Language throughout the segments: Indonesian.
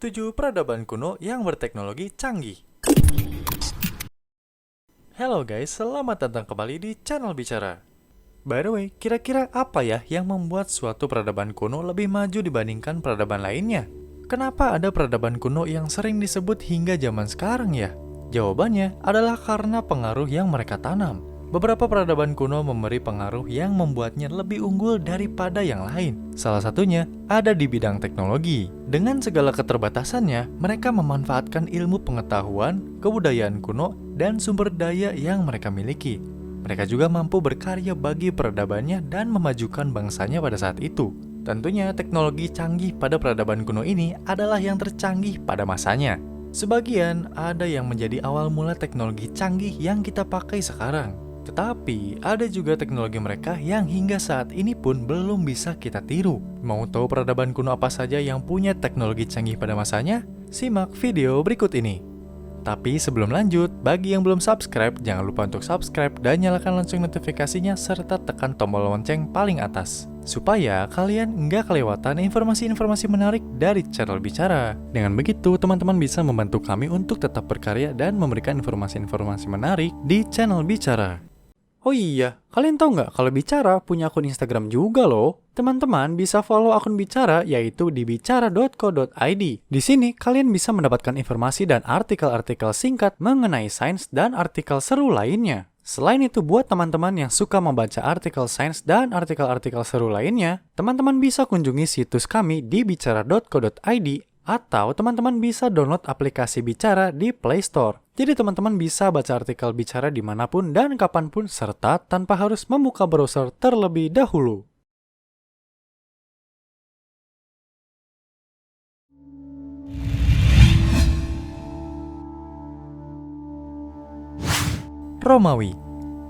7 peradaban kuno yang berteknologi canggih. Halo guys, selamat datang kembali di channel Bicara. By the way, kira-kira apa ya yang membuat suatu peradaban kuno lebih maju dibandingkan peradaban lainnya? Kenapa ada peradaban kuno yang sering disebut hingga zaman sekarang ya? Jawabannya adalah karena pengaruh yang mereka tanam. Beberapa peradaban kuno memberi pengaruh yang membuatnya lebih unggul daripada yang lain. Salah satunya ada di bidang teknologi. Dengan segala keterbatasannya, mereka memanfaatkan ilmu pengetahuan, kebudayaan kuno, dan sumber daya yang mereka miliki. Mereka juga mampu berkarya bagi peradabannya dan memajukan bangsanya pada saat itu. Tentunya teknologi canggih pada peradaban kuno ini adalah yang tercanggih pada masanya. Sebagian ada yang menjadi awal mula teknologi canggih yang kita pakai sekarang. Tetapi, ada juga teknologi mereka yang hingga saat ini pun belum bisa kita tiru. Mau tahu peradaban kuno apa saja yang punya teknologi canggih pada masanya? Simak video berikut ini. Tapi sebelum lanjut, bagi yang belum subscribe, jangan lupa untuk subscribe dan nyalakan langsung notifikasinya serta tekan tombol lonceng paling atas. Supaya kalian nggak kelewatan informasi-informasi menarik dari channel Bicara. Dengan begitu, teman-teman bisa membantu kami untuk tetap berkarya dan memberikan informasi-informasi menarik di channel Bicara. Oh iya, kalian tahu nggak kalau Bicara punya akun Instagram juga loh? Teman-teman bisa follow akun Bicara yaitu di bicara.co.id. Di sini kalian bisa mendapatkan informasi dan artikel-artikel singkat mengenai sains dan artikel seru lainnya. Selain itu, buat teman-teman yang suka membaca artikel sains dan artikel-artikel seru lainnya, teman-teman bisa kunjungi situs kami di bicara.co.id atau teman-teman bisa download aplikasi Bicara di Play Store. Jadi teman-teman bisa baca artikel Bicara dimanapun dan kapanpun serta tanpa harus membuka browser terlebih dahulu. Romawi.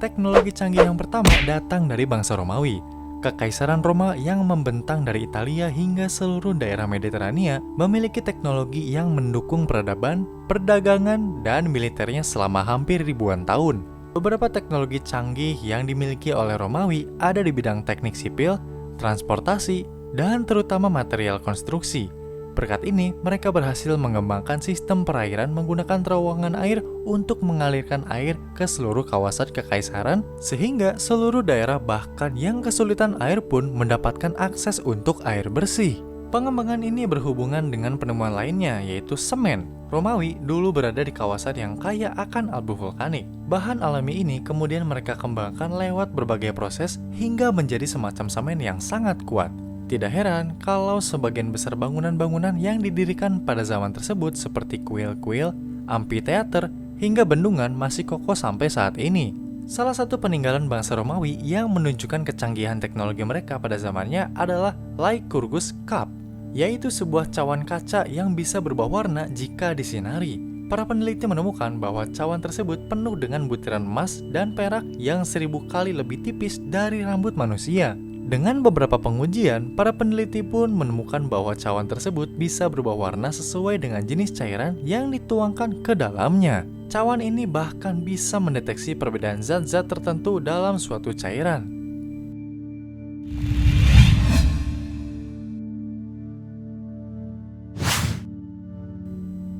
Teknologi canggih yang pertama datang dari bangsa Romawi. Kekaisaran Roma yang membentang dari Italia hingga seluruh daerah Mediterania memiliki teknologi yang mendukung peradaban, perdagangan, dan militernya selama hampir ribuan tahun. Beberapa teknologi canggih yang dimiliki oleh Romawi ada di bidang teknik sipil, transportasi, dan terutama material konstruksi. Berkat ini, mereka berhasil mengembangkan sistem perairan menggunakan terowongan air untuk mengalirkan air ke seluruh kawasan kekaisaran, sehingga seluruh daerah bahkan yang kesulitan air pun mendapatkan akses untuk air bersih. Pengembangan ini berhubungan dengan penemuan lainnya, yaitu semen. Romawi dulu berada di kawasan yang kaya akan abu vulkanik. Bahan alami ini kemudian mereka kembangkan lewat berbagai proses hingga menjadi semacam semen yang sangat kuat. Tidak heran kalau sebagian besar bangunan-bangunan yang didirikan pada zaman tersebut seperti kuil-kuil, amphitheater, hingga bendungan masih kokoh sampai saat ini. Salah satu peninggalan bangsa Romawi yang menunjukkan kecanggihan teknologi mereka pada zamannya adalah Lycurgus Cup, yaitu sebuah cawan kaca yang bisa berubah warna jika disinari. Para peneliti menemukan bahwa cawan tersebut penuh dengan butiran emas dan perak yang 1000 kali lebih tipis dari rambut manusia. Dengan beberapa pengujian, para peneliti pun menemukan bahwa cawan tersebut bisa berubah warna sesuai dengan jenis cairan yang dituangkan ke dalamnya. Cawan ini bahkan bisa mendeteksi perbedaan zat-zat tertentu dalam suatu cairan.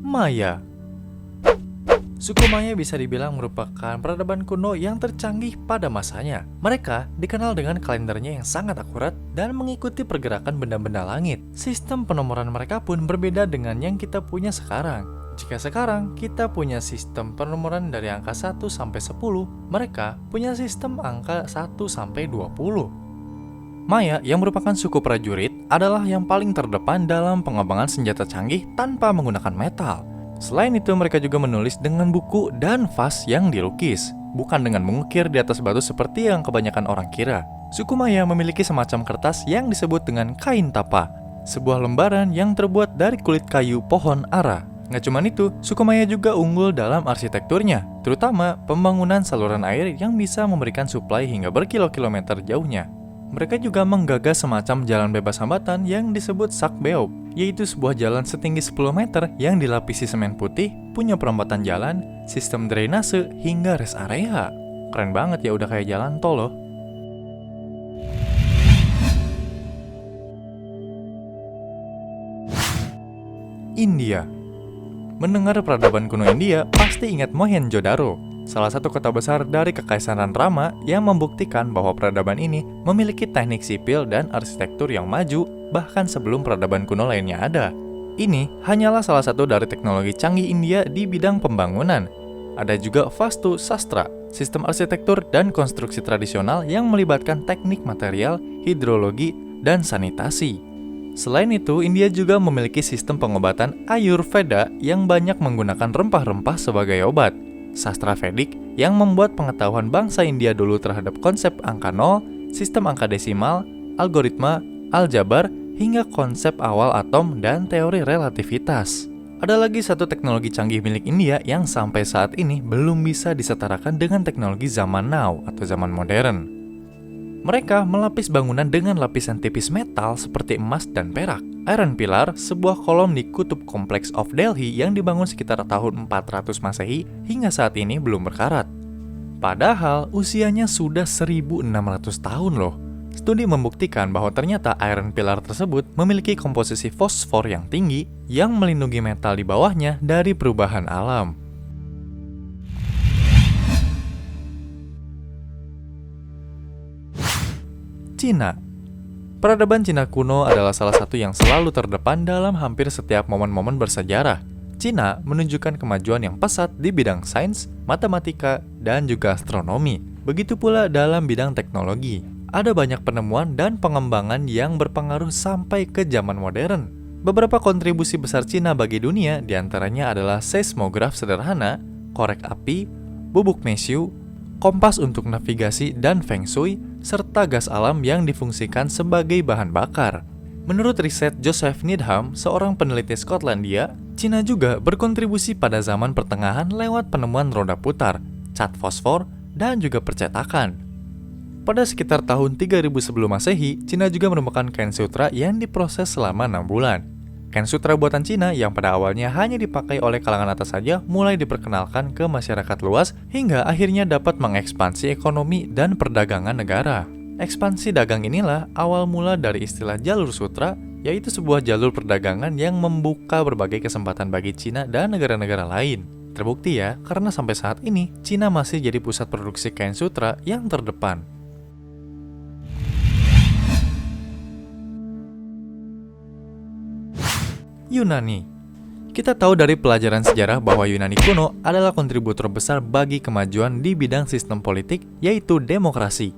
Maya. Suku Maya bisa dibilang merupakan peradaban kuno yang tercanggih pada masanya. Mereka dikenal dengan kalendernya yang sangat akurat dan mengikuti pergerakan benda-benda langit. Sistem penomoran mereka pun berbeda dengan yang kita punya sekarang. Jika sekarang kita punya sistem penomoran dari angka 1 sampai 10, mereka punya sistem angka 1 sampai 20. Maya yang merupakan suku prajurit adalah yang paling terdepan dalam pengembangan senjata canggih tanpa menggunakan metal. Selain itu, mereka juga menulis dengan buku dan vas yang dilukis, bukan dengan mengukir di atas batu seperti yang kebanyakan orang kira. Suku Maya memiliki semacam kertas yang disebut dengan kain tapa, sebuah lembaran yang terbuat dari kulit kayu pohon ara. Nggak cuma itu, suku Maya juga unggul dalam arsitekturnya, terutama pembangunan saluran air yang bisa memberikan suplai hingga berkilo-kilometer jauhnya. Mereka juga menggagas semacam jalan bebas hambatan yang disebut Sakbeob, yaitu sebuah jalan setinggi 10 meter yang dilapisi semen putih, punya perempatan jalan, sistem drainase, hingga rest area. Keren banget ya, udah kayak jalan tol loh. India. Mendengar peradaban kuno India, pasti ingat Mohenjo-daro, salah satu kota besar dari Kekaisaran Rama yang membuktikan bahwa peradaban ini memiliki teknik sipil dan arsitektur yang maju bahkan sebelum peradaban kuno lainnya ada. Ini hanyalah salah satu dari teknologi canggih India di bidang pembangunan. Ada juga Vastu Sastra, sistem arsitektur dan konstruksi tradisional yang melibatkan teknik material, hidrologi, dan sanitasi. Selain itu, India juga memiliki sistem pengobatan Ayurveda yang banyak menggunakan rempah-rempah sebagai obat. Sastra Vedic yang membuat pengetahuan bangsa India dulu terhadap konsep angka 0, sistem angka desimal, algoritma, aljabar, hingga konsep awal atom dan teori relativitas. Ada lagi satu teknologi canggih milik India yang sampai saat ini belum bisa disetarakan dengan teknologi zaman now atau zaman modern. Mereka melapis bangunan dengan lapisan tipis metal seperti emas dan perak. Iron Pillar, sebuah kolom di kutub kompleks of Delhi yang dibangun sekitar tahun 400 Masehi hingga saat ini belum berkarat. Padahal usianya sudah 1600 tahun loh. Studi membuktikan bahwa ternyata Iron Pillar tersebut memiliki komposisi fosfor yang tinggi yang melindungi metal di bawahnya dari perubahan alam. Cina. Peradaban Cina kuno adalah salah satu yang selalu terdepan dalam hampir setiap momen-momen bersejarah. Cina menunjukkan kemajuan yang pesat di bidang sains, matematika, dan juga astronomi. Begitu pula dalam bidang teknologi. Ada banyak penemuan dan pengembangan yang berpengaruh sampai ke zaman modern. Beberapa kontribusi besar Cina bagi dunia diantaranya adalah seismograf sederhana, korek api, bubuk mesiu, kompas untuk navigasi dan feng shui, serta gas alam yang difungsikan sebagai bahan bakar. Menurut riset Joseph Needham, seorang peneliti Skotlandia, Cina juga berkontribusi pada zaman pertengahan lewat penemuan roda putar, cat fosfor, dan juga percetakan. Pada sekitar tahun 3000 sebelum Masehi, Cina juga menemukan kain sutra yang diproses selama 6 bulan. Kain sutra buatan Cina yang pada awalnya hanya dipakai oleh kalangan atas saja mulai diperkenalkan ke masyarakat luas hingga akhirnya dapat mengekspansi ekonomi dan perdagangan negara. Ekspansi dagang inilah awal mula dari istilah jalur sutra, yaitu sebuah jalur perdagangan yang membuka berbagai kesempatan bagi Cina dan negara-negara lain. Terbukti ya, karena sampai saat ini Cina masih jadi pusat produksi kain sutra yang terdepan. Yunani. Kita tahu dari pelajaran sejarah bahwa Yunani kuno adalah kontributor besar bagi kemajuan di bidang sistem politik, yaitu demokrasi.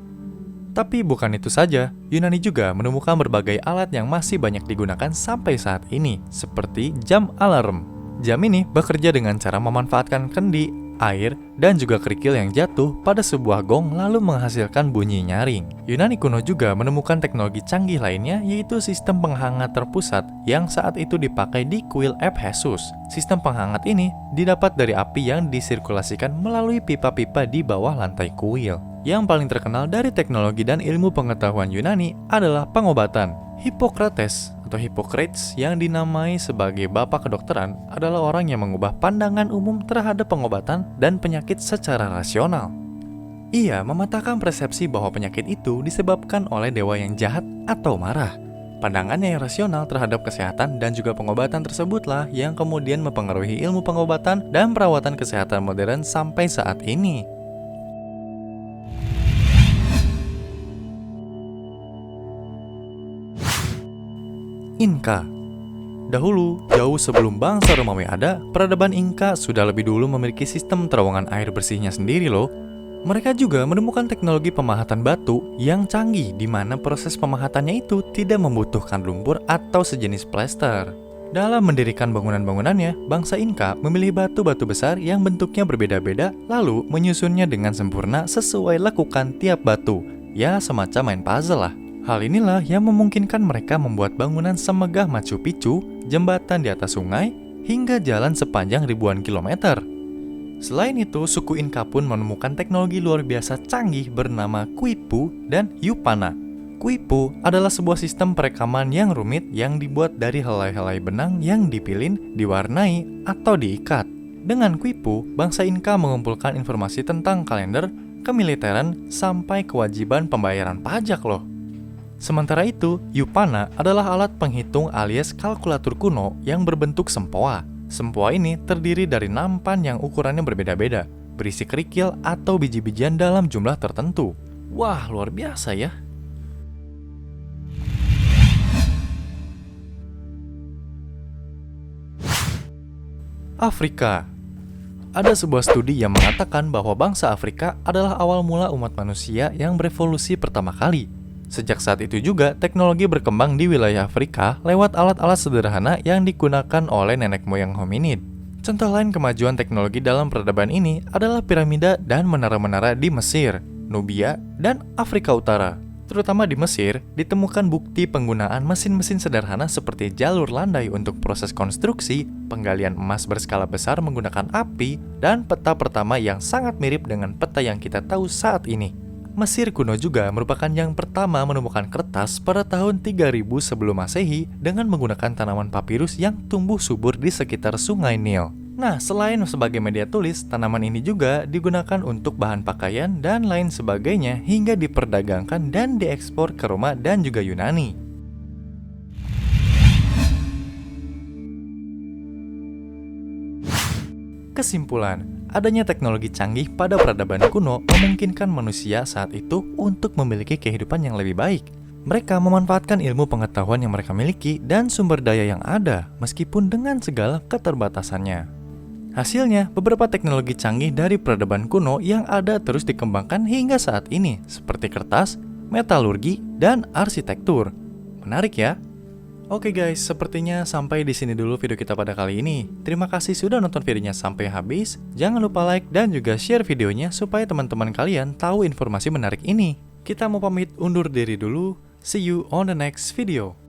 Tapi bukan itu saja, Yunani juga menemukan berbagai alat yang masih banyak digunakan sampai saat ini, seperti jam alarm. Jam ini bekerja dengan cara memanfaatkan kendi, air, dan juga kerikil yang jatuh pada sebuah gong lalu menghasilkan bunyi nyaring. Yunani kuno juga menemukan teknologi canggih lainnya, yaitu sistem penghangat terpusat yang saat itu dipakai di kuil Ephesus. Sistem penghangat ini didapat dari api yang disirkulasikan melalui pipa-pipa di bawah lantai kuil. Yang paling terkenal dari teknologi dan ilmu pengetahuan Yunani adalah pengobatan. Hippocrates atau Hippocrates yang dinamai sebagai bapak kedokteran adalah orang yang mengubah pandangan umum terhadap pengobatan dan penyakit secara rasional. Ia mematahkan persepsi bahwa penyakit itu disebabkan oleh dewa yang jahat atau marah. Pandangannya yang rasional terhadap kesehatan dan juga pengobatan tersebutlah yang kemudian mempengaruhi ilmu pengobatan dan perawatan kesehatan modern sampai saat ini. Inka. Dahulu, jauh sebelum bangsa Romawi ada, peradaban Inka sudah lebih dulu memiliki sistem terowongan air bersihnya sendiri loh. Mereka juga menemukan teknologi pemahatan batu yang canggih di mana proses pemahatannya itu tidak membutuhkan lumpur atau sejenis plester. Dalam mendirikan bangunan-bangunannya, bangsa Inka memilih batu-batu besar yang bentuknya berbeda-beda lalu menyusunnya dengan sempurna sesuai lekukan tiap batu. Ya, semacam main puzzle lah. Hal inilah yang memungkinkan mereka membuat bangunan semegah Machu Picchu, jembatan di atas sungai, hingga jalan sepanjang ribuan kilometer. Selain itu, suku Inka pun menemukan teknologi luar biasa canggih bernama Quipu dan Yupana. Quipu adalah sebuah sistem perekaman yang rumit yang dibuat dari helai-helai benang yang dipilin, diwarnai, atau diikat. Dengan Quipu, bangsa Inka mengumpulkan informasi tentang kalender, kemiliteran, sampai kewajiban pembayaran pajak loh. Sementara itu, Yupana adalah alat penghitung alias kalkulator kuno yang berbentuk sempoa. Sempoa ini terdiri dari nampan yang ukurannya berbeda-beda, berisi kerikil atau biji-bijian dalam jumlah tertentu. Wah, luar biasa ya! Afrika. Ada sebuah studi yang mengatakan bahwa bangsa Afrika adalah awal mula umat manusia yang berevolusi pertama kali. Sejak saat itu juga, teknologi berkembang di wilayah Afrika lewat alat-alat sederhana yang digunakan oleh nenek moyang hominid. Contoh lain kemajuan teknologi dalam peradaban ini adalah piramida dan menara-menara di Mesir, Nubia, dan Afrika Utara. Terutama di Mesir, ditemukan bukti penggunaan mesin-mesin sederhana seperti jalur landai untuk proses konstruksi, penggalian emas berskala besar menggunakan api, dan peta pertama yang sangat mirip dengan peta yang kita tahu saat ini. Mesir kuno juga merupakan yang pertama menemukan kertas pada tahun 3000 sebelum Masehi dengan menggunakan tanaman papirus yang tumbuh subur di sekitar Sungai Nil. Nah, selain sebagai media tulis, tanaman ini juga digunakan untuk bahan pakaian dan lain sebagainya hingga diperdagangkan dan diekspor ke Roma dan juga Yunani. Kesimpulan, adanya teknologi canggih pada peradaban kuno memungkinkan manusia saat itu untuk memiliki kehidupan yang lebih baik. Mereka memanfaatkan ilmu pengetahuan yang mereka miliki dan sumber daya yang ada, meskipun dengan segala keterbatasannya. Hasilnya, beberapa teknologi canggih dari peradaban kuno yang ada terus dikembangkan hingga saat ini, seperti kertas, metalurgi, dan arsitektur. Menarik ya? Oke guys, sepertinya sampai di sini dulu video kita pada kali ini. Terima kasih sudah nonton videonya sampai habis. Jangan lupa like dan juga share videonya supaya teman-teman kalian tahu informasi menarik ini. Kita mau pamit undur diri dulu. See you on the next video.